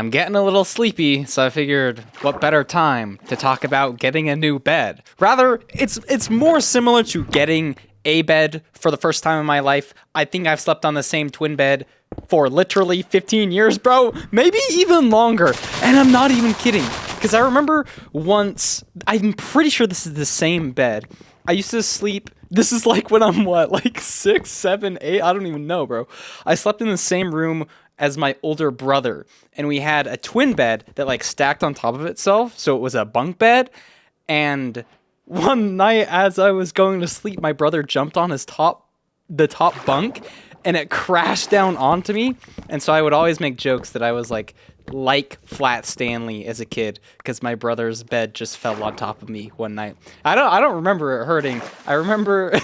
I'm getting a little sleepy, so I figured what better time to talk about getting a new bed. Rather, it's more similar to getting a bed for the first time in my life. I think I've slept on the same twin bed for literally 15 years, bro. Maybe even longer. And I'm not even kidding. Because I remember once, I'm pretty sure this is the same bed. I used to sleep, this is like when I'm what, like 6, 7, 8? I don't even know, bro. I slept in the same room as my older brother, and we had a twin bed that like stacked on top of itself, so it was a bunk bed. And one night as I was going to sleep, my brother jumped on the top bunk, and it crashed down onto me. And so I would always make jokes that I was like Flat Stanley as a kid, because my brother's bed just fell on top of me one night. I don't remember it hurting. I remember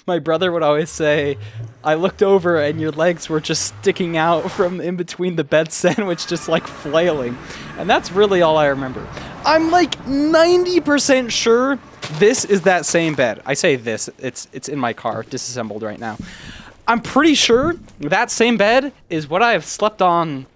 my brother would always say, I looked over and your legs were just sticking out from in between the bed sandwich, just like flailing. And that's really all I remember. I'm like 90% sure this is that same bed. I say this, it's in my car, disassembled right now. I'm pretty sure that same bed is what I have slept on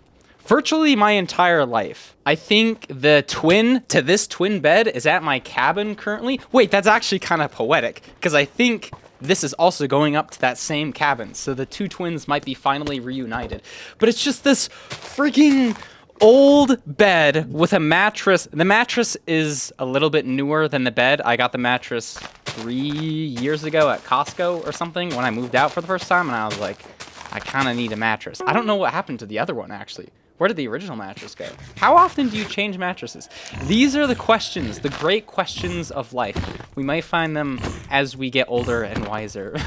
virtually my entire life. I think the twin to this twin bed is at my cabin currently. Wait, that's actually kind of poetic, because I think this is also going up to that same cabin. So the two twins might be finally reunited. But it's just this freaking old bed with a mattress. The mattress is a little bit newer than the bed. I got the mattress 3 years ago at Costco or something when I moved out for the first time, and I was like, I kind of need a mattress. I don't know what happened to the other one, actually. Where did the original mattress go? How often do you change mattresses? These are the questions, the great questions of life. We might find them as we get older and wiser.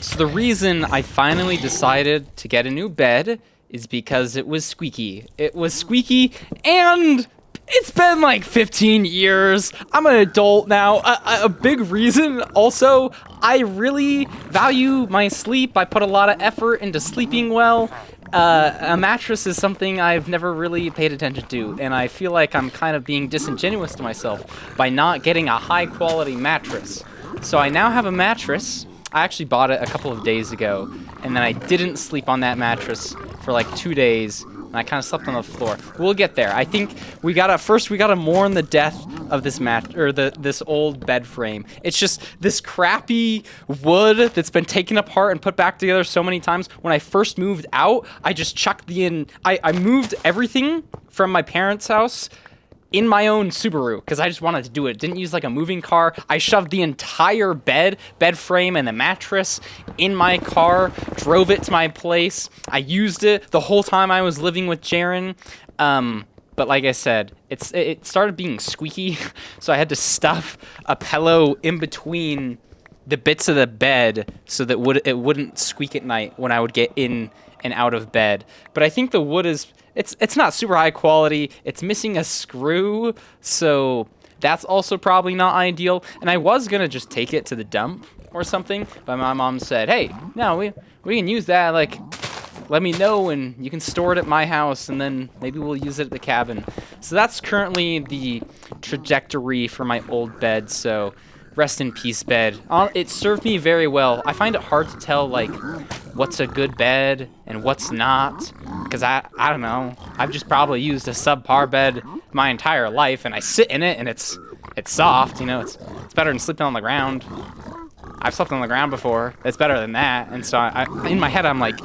So the reason I finally decided to get a new bed is because it was squeaky. It was squeaky, and it's been like 15 years. I'm an adult now. A big reason also, I really value my sleep. I put a lot of effort into sleeping well. A mattress is something I've never really paid attention to, and I feel like I'm kind of being disingenuous to myself by not getting a high quality mattress. So I now have a mattress. I actually bought it a couple of days ago, and then I didn't sleep on that mattress for like 2 days, and I kind of slept on the floor. We'll get there. I think we gotta mourn the death of this this old bed frame. It's just this crappy wood that's been taken apart and put back together so many times. When I first moved out, I just chucked I moved everything from my parents' house in my own Subaru, because I just wanted to do it. Didn't use like a moving car. I shoved the entire bed frame and the mattress in my car, drove it to my place. I used it the whole time I was living with Jaren. But like I said, it started being squeaky, so I had to stuff a pillow in between the bits of the bed so that it wouldn't squeak at night when I would get in and out of bed. But I think the wood is, it's not super high quality. It's missing a screw, so that's also probably not ideal. And I was gonna just take it to the dump or something, but my mom said, hey, no, we can use that, like, let me know and you can store it at my house, and then maybe we'll use it at the cabin. So that's currently the trajectory for my old bed, so rest in peace, bed. It served me very well. I find it hard to tell, like, what's a good bed and what's not, because I don't know. I've just probably used a subpar bed my entire life, and I sit in it, and it's soft, you know. It's better than sleeping on the ground. I've slept on the ground before. It's better than that. And so in my head, I'm like,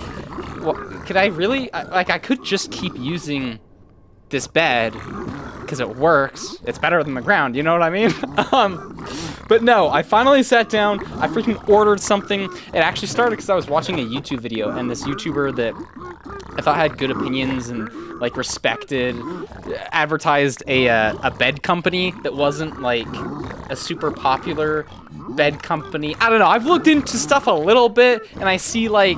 well, could I really, I could just keep using this bed because it works. It's better than the ground, you know what I mean? But no, I finally sat down. I freaking ordered something. It actually started because I was watching a YouTube video, and this YouTuber that I thought had good opinions and like respected advertised a bed company that wasn't like a super popular bed company. I don't know. I've looked into stuff a little bit, and I see like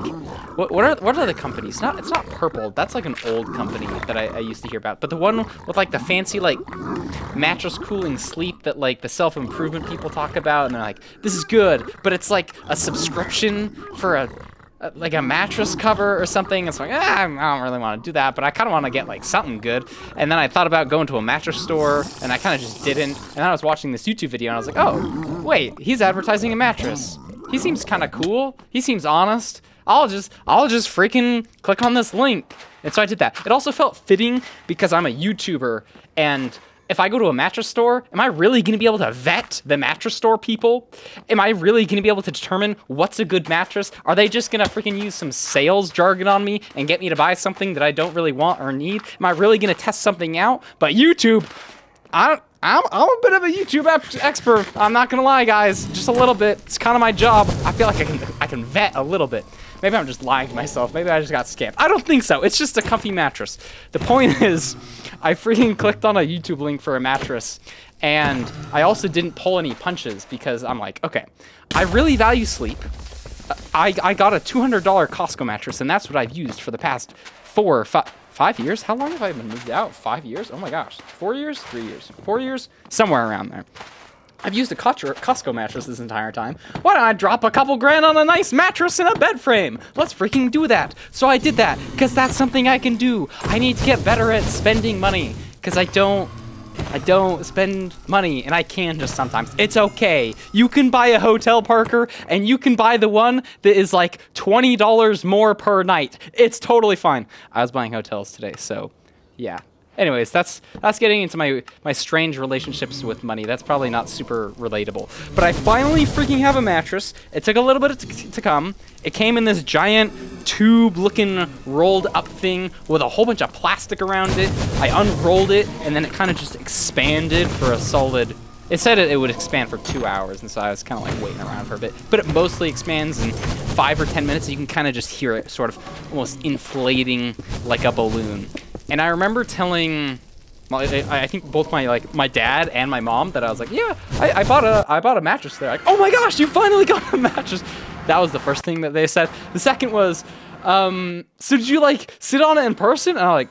what are the companies? It's not Purple. That's like an old company that I used to hear about. But the one with like the fancy like mattress cooling sleep that like the self-improvement people talk about, and they're like, this is good, but it's like a subscription for a mattress cover or something. It's like, I don't really want to do that, but I kind of want to get like something good. And then I thought about going to a mattress store, and I kind of just didn't. And then I was watching this YouTube video, and I was like, oh, wait, he's advertising a mattress. He seems kind of cool. He seems honest. I'll just freaking click on this link. And so I did that. It also felt fitting because I'm a YouTuber, and if I go to a mattress store, am I really going to be able to vet the mattress store people? Am I really going to be able to determine what's a good mattress? Are they just going to freaking use some sales jargon on me and get me to buy something that I don't really want or need? Am I really going to test something out? But YouTube, I'm a bit of a YouTube expert. I'm not going to lie, guys. Just a little bit. It's kind of my job. I feel like I can vet a little bit. Maybe I'm just lying to myself. Maybe I just got scammed. I don't think so. It's just a comfy mattress. The point is, I freaking clicked on a YouTube link for a mattress, and I also didn't pull any punches because I'm like, okay, I really value sleep. I got a $200 Costco mattress, and that's what I've used for the past 5 years. How long have I been moved out? 5 years? Oh my gosh. 4 years? 3 years? 4 years? Somewhere around there. I've used a Costco mattress this entire time. Why don't I drop a couple grand on a nice mattress and a bed frame? Let's freaking do that. So I did that because that's something I can do. I need to get better at spending money because I don't spend money, and I can just sometimes. It's okay. You can buy a hotel, Parker, and you can buy the one that is like $20 more per night. It's totally fine. I was buying hotels today, so yeah. Anyways, that's getting into my strange relationships with money. That's probably not super relatable. But I finally freaking have a mattress. It took a little bit to come. It came in this giant tube-looking rolled-up thing with a whole bunch of plastic around it. I unrolled it, and then it kind of just expanded for a solid... It said it would expand for 2 hours, and so I was kind of like waiting around for a bit. But it mostly expands in 5 or 10 minutes. You can kind of just hear it sort of almost inflating like a balloon. And I remember telling, well, I think both my dad and my mom that I was like, yeah, I bought a mattress there. Like, oh my gosh, you finally got a mattress. That was the first thing that they said. The second was, so did you like sit on it in person? And I'm like,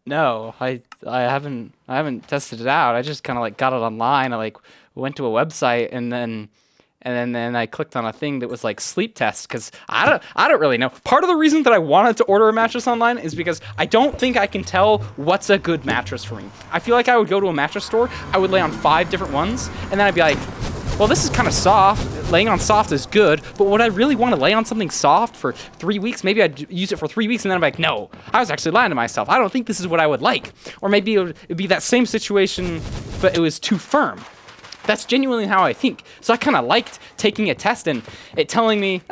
no, I haven't tested it out. I just kind of like got it online. I like went to a website and then I clicked on a thing that was like sleep tests because I don't really know. Part of the reason that I wanted to order a mattress online is because I don't think I can tell what's a good mattress for me. I feel like I would go to a mattress store, I would lay on 5 different ones, and then I'd be like, well, this is kind of soft. Laying on soft is good, but would I really want to lay on something soft for 3 weeks? Maybe I'd use it for 3 weeks and then I'm like, no, I was actually lying to myself. I don't think this is what I would like. Or maybe it'd be that same situation, but it was too firm. That's genuinely how I think. So I kind of liked taking a test and it telling me,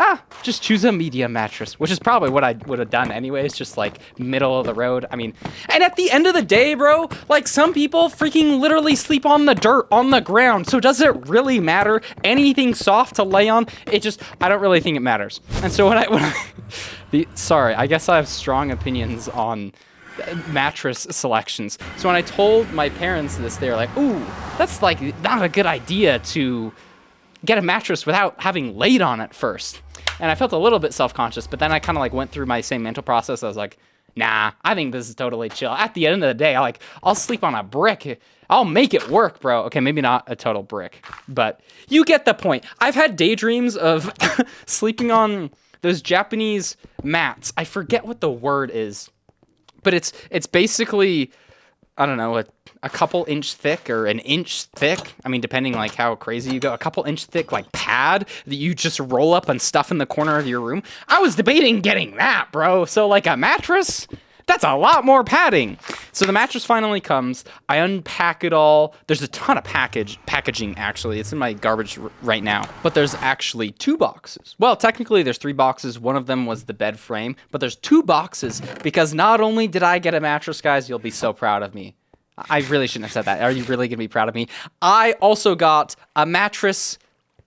just choose a medium mattress, which is probably what I would have done anyways, just like middle of the road. I mean, and at the end of the day, bro, like some people freaking literally sleep on the dirt, on the ground. So does it really matter? Anything soft to lay on? I don't really think it matters. And so sorry, I guess I have strong opinions on mattress selections. So when I told my parents this, they were like, ooh, that's like not a good idea to get a mattress without having laid on it first. And I felt a little bit self-conscious, but then I kind of like went through my same mental process. I was like, nah, I think this is totally chill. At the end of the day, I'll sleep on a brick. I'll make it work, bro. Okay, maybe not a total brick, but you get the point. I've had daydreams of sleeping on those Japanese mats. I forget what the word is. But it's basically, I don't know, a couple inch thick or an inch thick. I mean, depending like how crazy you go, a couple inch thick like pad that you just roll up and stuff in the corner of your room. I was debating getting that, bro. So like a mattress, that's a lot more padding. So the mattress finally comes. I unpack it all. There's a ton of packaging, actually. It's in my garbage right now. But there's actually 2 boxes. Well, technically there's 3 boxes. One of them was the bed frame. But there's 2 boxes because not only did I get a mattress, guys, you'll be so proud of me. I really shouldn't have said that. Are you really going to be proud of me? I also got a mattress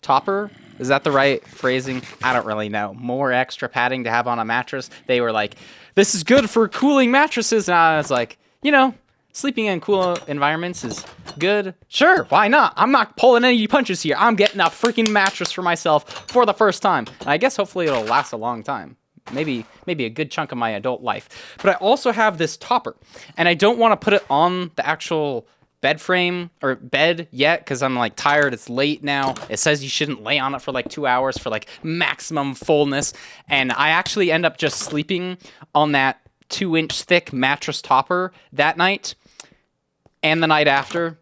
topper. Is that the right phrasing? I don't really know. More extra padding to have on a mattress. They were like, this is good for cooling mattresses. And I was like, sleeping in cool environments is good. Sure, why not? I'm not pulling any punches here. I'm getting a freaking mattress for myself for the first time. And I guess hopefully it'll last a long time. Maybe a good chunk of my adult life. But I also have this topper. And I don't want to put it on the actual bed frame or bed yet because I'm like tired. It's late now. It says you shouldn't lay on it for like 2 hours for like maximum fullness. And I actually end up just sleeping on that 2-inch thick mattress topper that night and the night after.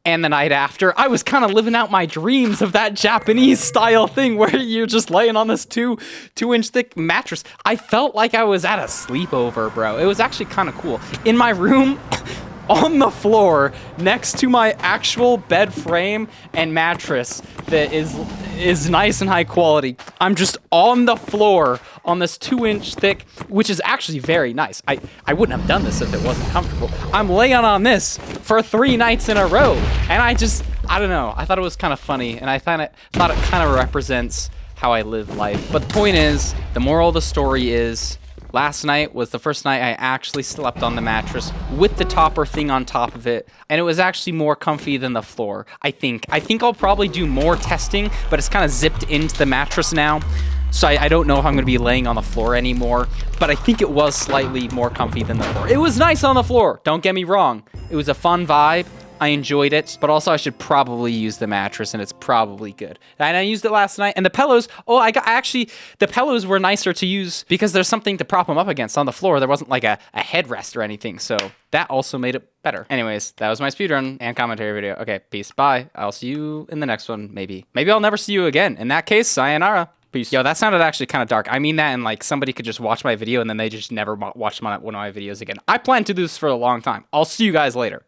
and the night after, I was kind of living out my dreams of that Japanese style thing where you're just laying on this 2-inch thick mattress. I felt like I was at a sleepover, bro. It was actually kind of cool. In my room, on the floor, next to my actual bed frame and mattress that is nice and high quality. I'm just on the floor on this 2-inch thick, which is actually very nice. I wouldn't have done this if it wasn't comfortable. I'm laying on this for 3 nights in a row, and I don't know. I thought it was kind of funny, and I thought it kind of represents how I live life. But the point is, the moral of the story is, last night was the first night I actually slept on the mattress with the topper thing on top of it, and it was actually more comfy than the floor, I think. I think I'll probably do more testing, but it's kind of zipped into the mattress now, so I don't know if I'm going to be laying on the floor anymore, but I think it was slightly more comfy than the floor. It was nice on the floor, don't get me wrong. It was a fun vibe. I enjoyed it, but also I should probably use the mattress, and it's probably good. And I used it last night, and the pillows, the pillows were nicer to use because there's something to prop them up against on the floor. There wasn't like a headrest or anything, so that also made it better. Anyways, that was my speedrun and commentary video. Okay, peace, bye. I'll see you in the next one, maybe. Maybe I'll never see you again. In that case, sayonara. Peace. Yo, that sounded actually kind of dark. I mean that, and like somebody could just watch my video and then they just never watch one of my videos again. I plan to do this for a long time. I'll see you guys later.